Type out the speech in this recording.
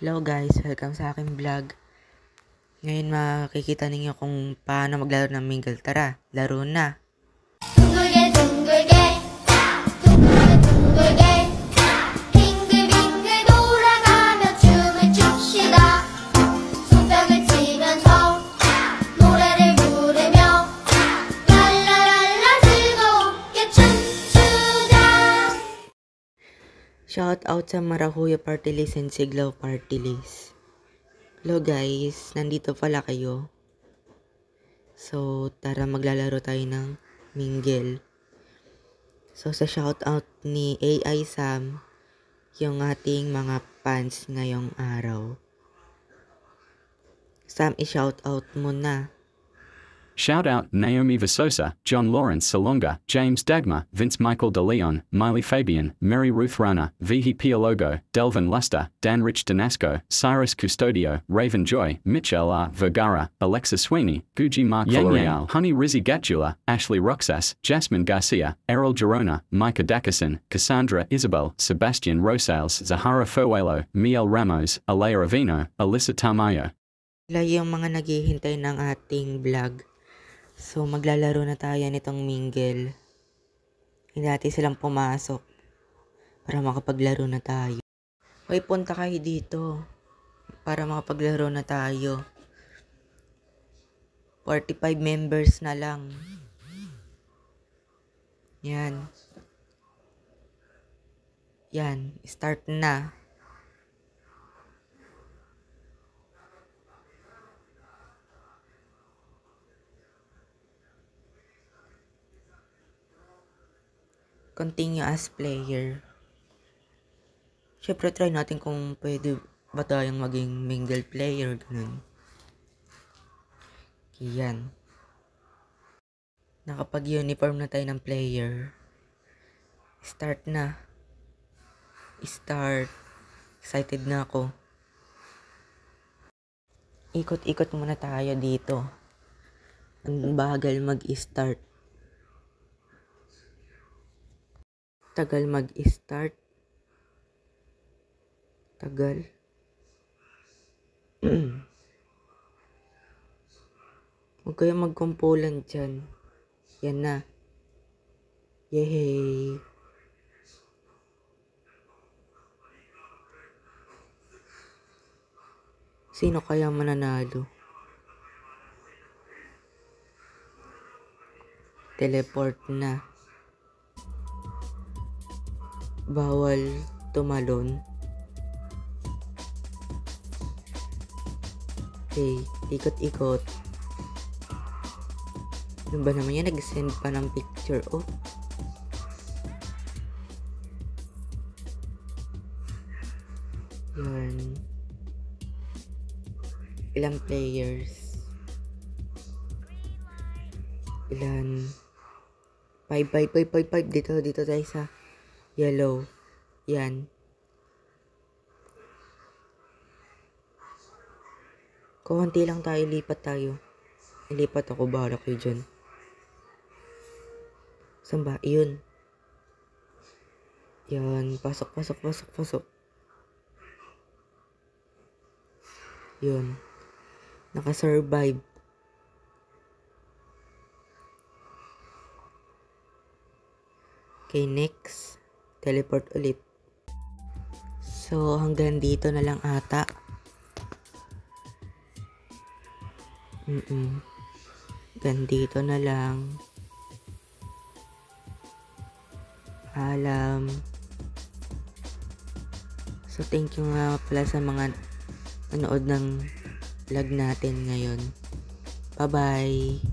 Hello guys, welcome sa aking vlog. Ngayon makikita ninyo kung paano maglaro ng Mingle. Tara, laro na! 둥글게 둥글게 둥글게 둥글게 빙글빙글 돌아가며 춤을 춥시다. 손뼉을 치면서 노래를 부르며 랄라랄라 즐겁게 춤추자. Shout out sa Marahuya Party List and Siglaw Party List. Hello guys, nandito pala kayo. So, tara maglalaro tayo ng Mingle. So, sa shout out ni AI Sam, yung ating mga fans ngayong araw. Sam, i-shout out mo na. Shout out Naomi Vasosa, John Lawrence Salonga, James Dagmar, Vince Michael de Leon, Miley Fabian, Mary Ruth Rana, Vihi Pialogo, Delvin Luster, Dan Rich Danasco, Cyrus Custodio, Raven Joy, Mitchell R. Vergara, Alexa Sweeney, Guji Mark Villarreal, Honey Rizzy Gatula, Ashley Roxas, Jasmine Garcia, Errol Girona, Micah Dackerson, Cassandra Isabel, Sebastian Rosales, Zahara Fuelo, Miel Ramos, Alea Avino, Alyssa Tamayo. Sila yung mga naghihintay ng ating vlog. So, maglalaro na tayo nitong Mingle. Hindi natin silang pumasok para makapaglaro na tayo. Hoy, punta kayo dito para makapaglaro na tayo. 45 members na lang. Yan. Yan, start na. Continue as player. Siyempre, try natin kung pwede ba tayong maging Mingle player. Ganun. Yan. Nakapag-uniform na tayo ng player. Start na. Start. Excited na ako. Ikot-ikot muna tayo dito. Ang bagal mag-start. Tagal mag-start. Tagal. Huwag kayo magkumpulan dyan. Yan na. Yehey. Sino kaya mananalo? Teleport na. Bawal tumalon. Okay, ikot-ikot. Ano ba naman yan? Nag-send pa ng picture. Oh. Yan. Ilang players? Ilan? 5. Dito tayo sa yellow. Yan. Konti lang tayo, lipat tayo. Ilipat ako, bahala kayo dyan. Saan ba? Yun. Yan. Pasok. Yun. Nakasurvive. Okay, next. Teleport ulit. So, hanggang dito na lang ata. Hanggang dito na lang. Alam. So, thank you nga pala sa mga nanood ng vlog natin ngayon. Bye-bye!